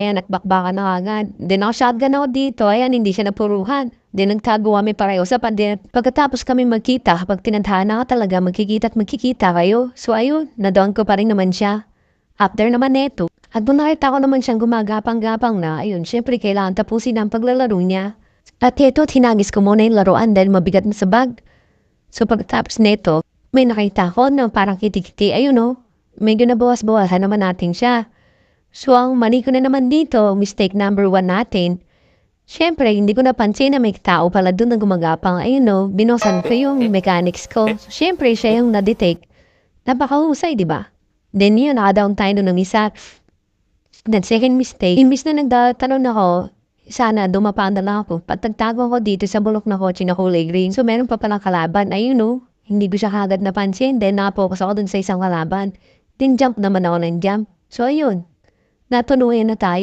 Ayan, nakbakbakan na kaagad. Then naka-shotgun ako dito, ayan, hindi siya napuruhan. Then nagtago kami pareho sa pader. Pagkatapos kami magkita, kapag tinadhana ka talaga, magkikita at magkikita kayo. So ayun, nadown ko pa rin naman siya. After naman neto, at nung nakita ko naman siyang gumagapang-gapang na, ayun, syempre kailangan tapusin ang paglalaro niya. At heto, tinagis ko muna yung laruan dahil mabigat na sa bag. So pagkatapos neto, may nakita ko na parang kiti-kiti, ayun o, medyo nabawas-bawasan naman natin siya. So ang mali ko na naman dito, mistake number 1 natin. Siyempre, hindi ko napansin na may tao pala doon na gumagapang. Ayun no, binosan ko yung mechanics ko. So, siyempre, siya yung na-detect. Napakahusay, di ba? Then yun, naka-down tayo nun ng isa. Then second mistake, imbis na nagtatanong ako, sana dumapa na lang ako. Patagtago ko dito sa bulok na kotse na kulay green. So meron pa palang kalaban. Ayun no, hindi ko siya kagad napansin. Then nakapokus ako dun sa isang kalaban. Then jump naman ako ng jump. So ayun, natunuyan na tayo.